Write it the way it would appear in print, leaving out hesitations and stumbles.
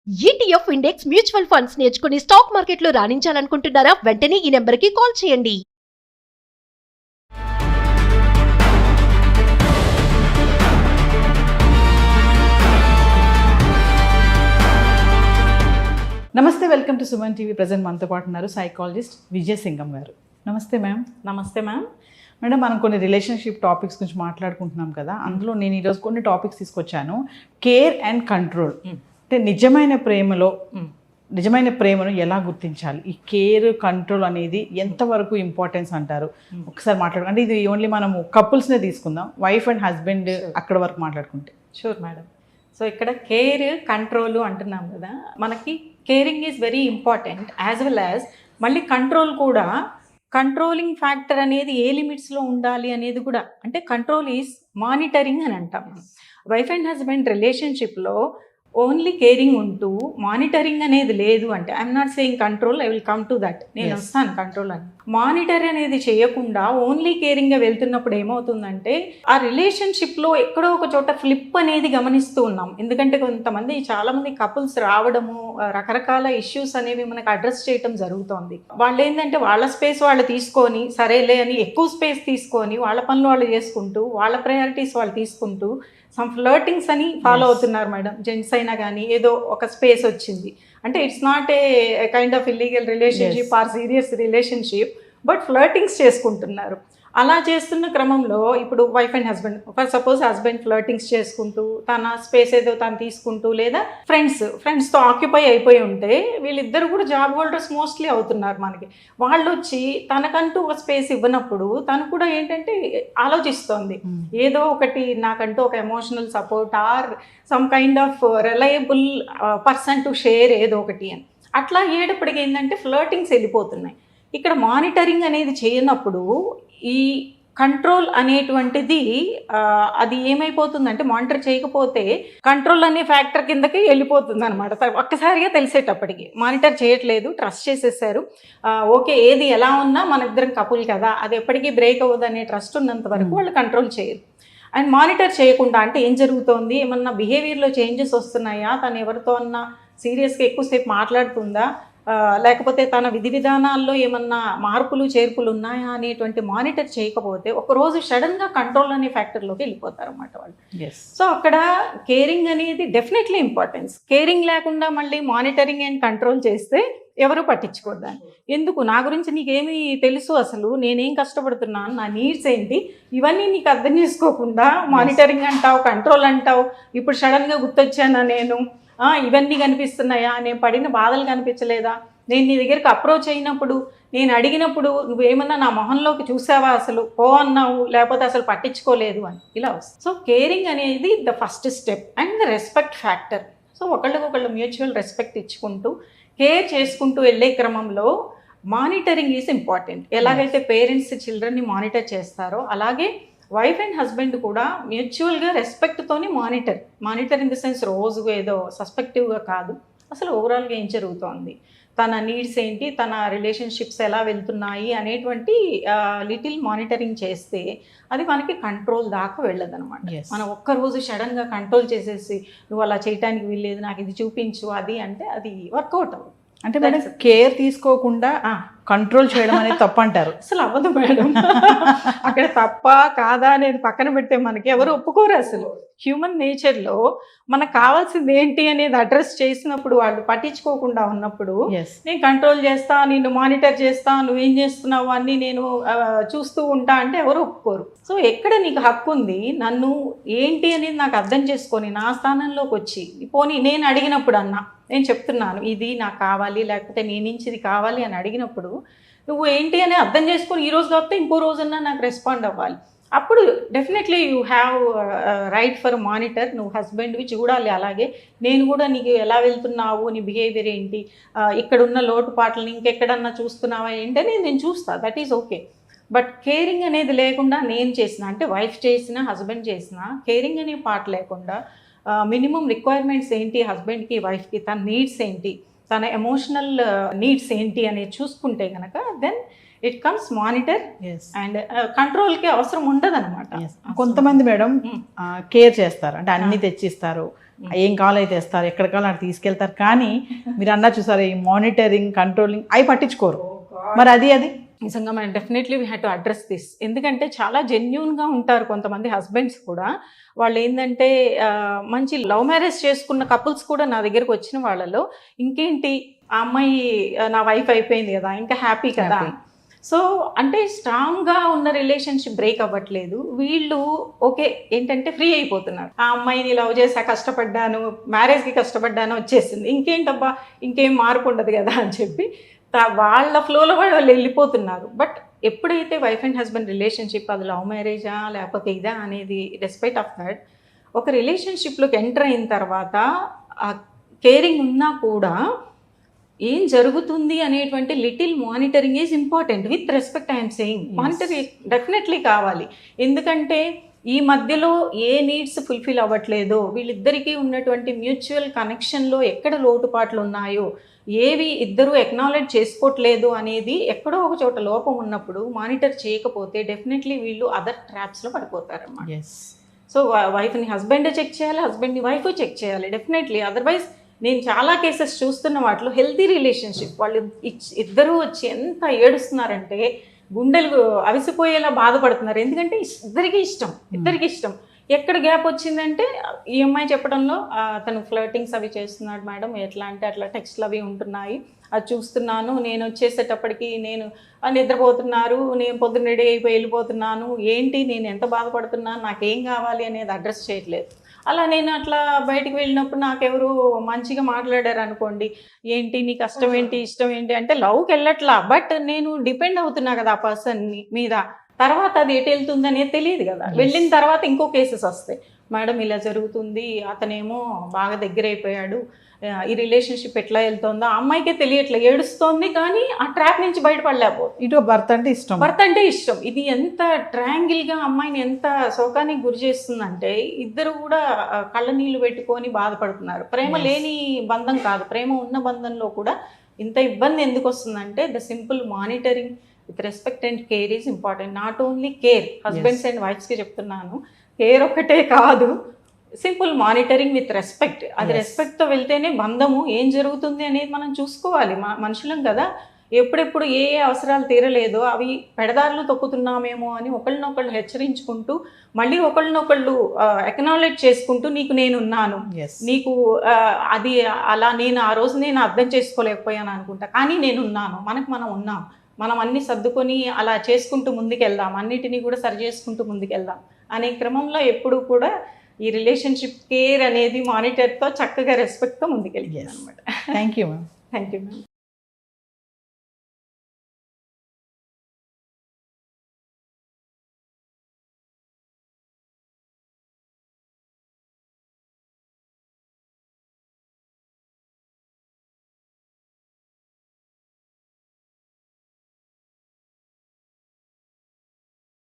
ETF index mutual funds నేర్చుకుని stock మార్కెట్లో రాణించాలనుకుంటున్నారా? వెంటనే ఈ నెంబర్కి కాల్ చేయండి. నమస్తే, welcome to Suman TV. Present మనతో పాటు ఉన్నారు సైకాలజిస్ట్ విజయ సింగం గారు. నమస్తే మ్యామ్. నమస్తే మ్యామ్. మేడం, మనం కొన్ని రిలేషన్షిప్ టాపిక్స్ గురించి మాట్లాడుకుంటున్నాం కదా, అందులో నేను ఈరోజు కొన్ని టాపిక్స్ తీసుకొచ్చాను. Care and control. అంటే నిజమైన ప్రేమను ఎలా గుర్తించాలి? ఈ కేర్ కంట్రోల్ అనేది ఎంతవరకు ఇంపార్టెన్స్ అంటారు? ఒకసారి మాట్లాడు. అంటే ఇది ఓన్లీ మనము కపుల్స్నే తీసుకుందాం, వైఫ్ అండ్ హస్బెండ్ అక్కడ వరకు మాట్లాడుకుంటే. Sure madam. సో ఇక్కడ కేర్ కంట్రోల్ అంటున్నాం కదా, మనకి caring is very important as well as మళ్ళీ కంట్రోల్ కూడా. కంట్రోలింగ్ ఫ్యాక్టర్ అనేది ఏ లిమిట్స్లో ఉండాలి అనేది కూడా, అంటే కంట్రోల్ ఈజ్ మానిటరింగ్ అని అంటాం. వైఫ్ అండ్ హస్బెండ్ రిలేషన్షిప్లో ఓన్లీ కేరింగ్ ఉంటూ మానిటరింగ్ అనేది లేదు అంటే, I'm not saying control, I will come to that, నేను వస్తాను కంట్రోల్ అని. మానిటర్ అనేది చేయకుండా ఓన్లీ కేరింగ్గా వెళ్తున్నప్పుడు ఏమవుతుందంటే, ఆ రిలేషన్షిప్లో ఎక్కడో ఒక చోట ఫ్లిప్ అనేది గమనిస్తూ ఉన్నాం. ఎందుకంటే చాలామంది కపుల్స్ రావడము, రకరకాల ఇష్యూస్ అనేవి మనకు అడ్రస్ చేయటం జరుగుతోంది. వాళ్ళు ఏంటంటే వాళ్ళ స్పేస్ వాళ్ళు తీసుకొని, సరేలే అని ఎక్కువ స్పేస్ తీసుకొని వాళ్ళ పనులు వాళ్ళు చేసుకుంటూ, వాళ్ళ ప్రయారిటీస్ వాళ్ళు తీసుకుంటూ సమ్ ఫ్లర్టింగ్స్ అని ఫాలో అవుతున్నారు మేడం. జెంట్స్ అయినా కానీ ఏదో ఒక స్పేస్ వచ్చింది అంటే, it's not a kind of illegal relationship or serious relationship, but flirtings చేసుకుంటున్నారు. అలా చేస్తున్న క్రమంలో ఇప్పుడు wife and husband, for suppose husband flirtings చేసుకుంటూ తన స్పేస్ ఏదో తను తీసుకుంటూ, లేదా ఫ్రెండ్స్తో ఆక్యుపై అయిపోయి ఉంటే, వీళ్ళిద్దరు కూడా జాబ్ హోల్డర్స్ మోస్ట్లీ అవుతున్నారు మనకి. వాళ్ళు వచ్చి తనకంటూ ఒక స్పేస్ ఇవ్వనప్పుడు తను కూడా ఏంటంటే ఆలోచిస్తోంది, ఏదో ఒకటి నాకంటూ ఒక emotional support or some kind of reliable person to share ఏదో ఒకటి అని. అట్లా అయ్యేటప్పటికి ఏంటంటే ఫ్లర్టింగ్స్ వెళ్ళిపోతున్నాయి. ఇక్కడ మానిటరింగ్ అనేది చేయనప్పుడు ఈ కంట్రోల్ అనేటువంటిది అది ఏమైపోతుందంటే, మానిటర్ చేయకపోతే కంట్రోల్ అనే ఫ్యాక్టర్ కిందకి వెళ్ళిపోతుంది అనమాట. ఒక్కసారిగా తెలిసేటప్పటికి మానిటర్ చేయట్లేదు, ట్రస్ట్ చేసేసారు, ఓకే ఏది ఎలా ఉన్నా మన ఇద్దరం కపుల్ కదా, అది ఎప్పటికీ బ్రేక్ అవ్వదు అనే ట్రస్ట్ ఉన్నంత వరకు వాళ్ళు కంట్రోల్ చేయరు. అండ్ మానిటర్ చేయకుండా అంటే ఏం జరుగుతోంది, ఏమన్నా బిహేవియర్లో చేంజెస్ వస్తున్నాయా, తను ఎవరితో అన్నా సీరియస్గా ఎక్కువసేపు మాట్లాడుతుందా, లేకపోతే తన విధి విధానాల్లో ఏమన్నా మార్పులు చేర్పులు ఉన్నాయా అనేటువంటి మానిటర్ చేయకపోతే ఒకరోజు సడన్గా కంట్రోల్ అనే ఫ్యాక్టర్లోకి వెళ్ళిపోతారు అన్నమాట వాళ్ళు. సో అక్కడ కేరింగ్ అనేది డెఫినెట్లీ ఇంపార్టెన్స్. కేరింగ్ లేకుండా మళ్ళీ మానిటరింగ్ అండ్ కంట్రోల్ చేస్తే ఎవరు పట్టించుకోద్దాని. ఎందుకు, నా గురించి నీకేమీ తెలుసు, అసలు నేనేం కష్టపడుతున్నాను, నా నీడ్స్ ఏంటి, ఇవన్నీ నీకు అర్థం చేసుకోకుండా మానిటరింగ్ అంటావు, కంట్రోల్ అంటావు, ఇప్పుడు సడన్గా గుర్తొచ్చానా నేను, ఇవన్నీ కనిపిస్తున్నాయా, నేను పడిన బాధలు కనిపించలేదా, నేను నీ దగ్గరికి అప్రోచ్ అయినప్పుడు, నేను అడిగినప్పుడు నువ్వేమన్నా నా మొహంలోకి చూసావా, అసలు పో అన్నావు, లేకపోతే అసలు పట్టించుకోలేదు అని ఇలా వస్తుంది. సో కేరింగ్ అనేది the first step and the respect factor. So ఒకళ్ళకొకళ్ళు మ్యూచువల్ రెస్పెక్ట్ ఇచ్చుకుంటూ కేర్ చేసుకుంటూ వెళ్ళే క్రమంలో మానిటరింగ్ ఈజ్ ఇంపార్టెంట్. ఎలాగైతే పేరెంట్స్ చిల్డ్రన్ని మానిటర్ చేస్తారో, అలాగే వైఫ్ అండ్ హస్బెండ్ కూడా మ్యూచువల్గా రెస్పెక్ట్తోని మానిటర్ ఇన్ ద సెన్స్ రోజుగా ఏదో సస్పెక్టివ్గా కాదు, అసలు ఓవరాల్గా ఏం జరుగుతోంది, తన నీడ్స్ ఏంటి, తన రిలేషన్షిప్స్ ఎలా వెళ్తున్నాయి అనేటువంటి లిటిల్ మానిటరింగ్ చేస్తే అది మనకి కంట్రోల్ దాకా వెళ్ళదనమాట. మనం ఒక్కరోజు సడన్గా కంట్రోల్ చేసేసి నువ్వు అలా చేయటానికి వీల్లేదు, నాకు ఇది చూపించు అది అంటే అది వర్కౌట్ అవ్వదు. అంటే మేడం, కేర్ తీసుకోకుండా కంట్రోల్ చేయడం అనేది తప్పు అంటారు? అసలు అవ్వదు మేడం. అక్కడ తప్ప కాదా అనేది పక్కన పెడితే మనకి ఎవరు ఒప్పుకోరు. అసలు హ్యూమన్ నేచర్లో మనకు కావాల్సింది ఏంటి అనేది అడ్రస్ చేసినప్పుడు, వాళ్ళు పట్టించుకోకుండా ఉన్నప్పుడు, నేను కంట్రోల్ చేస్తా, నిన్ను మానిటర్ చేస్తా, నువ్వేం చేస్తున్నావు అన్నీ నేను చూస్తూ ఉంటా అంటే ఎవరు ఒప్పుకోరు. సో ఎక్కడ నీకు హక్కు ఉంది, నన్ను ఏంటి అనేది నాకు అర్థం చేసుకొని నా స్థానంలోకి వచ్చి, పోనీ నేను అడిగినప్పుడు అన్నా, నేను చెప్తున్నాను ఇది నాకు కావాలి, లేకపోతే నీ నుంచి ఇది కావాలి అని అడిగినప్పుడు నువ్వు ఏంటి అని అర్థం చేసుకొని ఈరోజు కాకపోతే ఇంకో రోజన్నా నాకు రెస్పాండ్ అవ్వాలి. అప్పుడు definitely you have right for monitor. నువ్వు హస్బెండ్వి చూడాలి, అలాగే నేను కూడా నీకు ఎలా వెళ్తున్నావు, నీ బిహేవియర్ ఏంటి, ఇక్కడున్న లోటుపాట్లని ఇంకెక్కడన్నా చూస్తున్నావా ఏంటని నేను చూస్తా, that is okay. But caring అనేది లేకుండా నేను చేసిన, అంటే వైఫ్ చేసిన హస్బెండ్ చేసిన కేరింగ్ అనే పార్ట్ లేకుండా మినిమం రిక్వైర్మెంట్స్ ఏంటి హస్బెండ్కి వైఫ్కి, తన నీడ్స్ ఏంటి, తన ఎమోషనల్ నీడ్స్ ఏంటి అనేది చూసుకుంటే కనుక then it comes monitor and కంట్రోల్కి అవసరం ఉండదు అనమాట. కొంతమంది మేడం కేర్ చేస్తారు, అంటే అన్ని తెచ్చిస్తారు, ఏం కావాలో అయితే తెస్తారు, ఎక్కడ కావాలో అక్కడ తీసుకెళ్తారు. కానీ మీరు అన్నా చూసారు ఈ మానిటరింగ్ కంట్రోలింగ్ అవి పట్టించుకోరు. మరి అది నిజంగా మనం definitely we have to address this. ఎందుకంటే చాలా జెన్యూన్గా ఉంటారు కొంతమంది హస్బెండ్స్ కూడా. వాళ్ళు ఏంటంటే మంచి లవ్ మ్యారేజ్ చేసుకున్న కపుల్స్ కూడా నా దగ్గరకు వచ్చిన వాళ్ళలో ఇంకేంటి ఆ అమ్మాయి నా వైఫ్ అయిపోయింది కదా, ఇంకా హ్యాపీ కదా. సో అంటే స్ట్రాంగ్గా ఉన్న రిలేషన్షిప్ బ్రేక్ అవ్వట్లేదు, వీళ్ళు ఓకే ఏంటంటే ఫ్రీ అయిపోతున్నారు. ఆ అమ్మాయిని లవ్ చేసా, కష్టపడ్డాను, మ్యారేజ్కి కష్టపడ్డాను, వచ్చేసింది, ఇంకేంటబ్బా ఇంకేం మార్పు ఉండదు కదా అని చెప్పి వాళ్ళ ఫ్లోలో వాళ్ళు వెళ్ళిపోతున్నారు. బట్ ఎప్పుడైతే వైఫ్ అండ్ హస్బెండ్ రిలేషన్షిప్ అది లవ్ మ్యారేజా లేకపోతే ఇదా అనేది రెస్పెక్ట్ ఆఫ్ దట్, ఒక రిలేషన్షిప్లోకి ఎంటర్ అయిన తర్వాత ఆ కేరింగ్ ఉన్నా కూడా ఏం జరుగుతుంది అనేటువంటి little monitoring is important. With respect I'm saying monitoring definitely కావాలి. ఎందుకంటే ఈ మధ్యలో ఏ నీడ్స్ ఫుల్ఫిల్ అవ్వట్లేదో, వీళ్ళిద్దరికీ ఉన్నటువంటి మ్యూచువల్ కనెక్షన్లో ఎక్కడ లోటుపాట్లు ఉన్నాయో, ఏవి ఇద్దరు ఎక్నాలెడ్జ్ చేసుకోవట్లేదు అనేది ఎక్కడో ఒక చోట లోపం ఉన్నప్పుడు మానిటర్ చేయకపోతే డెఫినెట్లీ వీళ్ళు అదర్ ట్రాప్స్లో పడిపోతారన్నమాట. సో వైఫ్ని హస్బెండ్ చెక్ చేయాలి, హస్బెండ్ని వైఫ్ చెక్ చేయాలి డెఫినెట్లీ. అదర్వైజ్ నేను చాలా కేసెస్ చూస్తున్న వాటిలో హెల్తీ రిలేషన్షిప్ వాళ్ళు ఇద్దరూ వచ్చి ఎంత ఏడుస్తున్నారంటే గుండెలు అవిసిపోయేలా బాధపడుతున్నారు. ఎందుకంటే ఇద్దరికి ఇష్టం. ఎక్కడ గ్యాప్ వచ్చిందంటే ఈ అమ్మాయి చెప్పడంలో తను ఫ్లర్టింగ్స్ అవి చేస్తున్నాడు మేడం, ఎట్లా అంటే అట్లా టెక్స్ట్లు అవి ఉంటున్నాయి, అది చూస్తున్నాను, నేను వచ్చేసేటప్పటికి నేను నిద్రపోతున్నారు, నేను పొద్దున్న రెడీ అయిపోయి వెళ్ళిపోతున్నాను, ఏంటి నేను ఎంత బాధపడుతున్నాను, నాకేం కావాలి అనేది అడ్రస్ చేయట్లేదు. అలా నేను అట్లా బయటికి వెళ్ళినప్పుడు నాకెవరు మంచిగా మాట్లాడారు అనుకోండి, ఏంటి నీ కష్టం ఏంటి ఇష్టం ఏంటి అంటే లవ్కి వెళ్ళట్లా, బట్ నేను డిపెండ్ అవుతున్నా కదా ఆ పర్సన్ మీద. తర్వాత అది ఎటు వెళ్తుంది అనేది తెలియదు కదా. వెళ్ళిన తర్వాత ఇంకో కేసెస్ వస్తాయి, మేడం ఇలా జరుగుతుంది, అతనేమో బాగా దగ్గర అయిపోయాడు, ఈ రిలేషన్షిప్ ఎట్లా వెళ్తుందో ఆ అమ్మాయికే తెలియట్లే, ఏడుస్తోంది కానీ ఆ ట్రాప్ నుంచి బయటపడలేకపోతుంది. ఇటు భర్త అంటే ఇష్టం. ఇది ఎంత ట్రయాంగిల్గా అమ్మాయిని ఎంత శోకానికి గురి చేస్తుందంటే ఇద్దరు కూడా కళ్ళ నీళ్ళు పెట్టుకొని బాధపడుతున్నారు. ప్రేమ లేని బంధం కాదు, ప్రేమ ఉన్న బంధంలో కూడా ఇంత ఇబ్బంది ఎందుకు వస్తుందంటే the simple monitoring with respect and care is important. Not only care, husbands and వైఫ్స్కి చెప్తున్నాను, కేర్ ఒకటే కాదు, సింపుల్ మానిటరింగ్ విత్ రెస్పెక్ట్. అది రెస్పెక్ట్తో వెళ్తేనే బంధము ఏం జరుగుతుంది అనేది మనం చూసుకోవాలి. మనుషులం కదా, ఎప్పుడెప్పుడు ఏ అవసరాలు తీరలేదో అవి పెడదారులు తొక్కుతున్నామేమో అని ఒకళ్ళనొకళ్ళు హెచ్చరించుకుంటూ మళ్ళీ ఒకళ్ళనొకళ్ళు ఎక్నాలెడ్జ్ చేసుకుంటూ నీకు నేనున్నాను, నీకు అది అలా నేను ఆ రోజు నేను అర్థం చేసుకోలేకపోయాను అనుకుంటా, కానీ నేనున్నాను, మనం ఉన్నాం, మనం అన్ని సర్దుకొని అలా చేసుకుంటూ ముందుకెళ్దాం, అన్నిటినీ కూడా సరి చేసుకుంటూ ముందుకెళ్దాం అనే క్రమంలో ఎప్పుడు కూడా ఈ రిలేషన్షిప్ కేర్ అనేది మానిటర్తో చక్కగా రెస్పెక్ట్తో ముందుకెళ్ళింది అనమాట. Thank you ma'am. Thank you ma'am.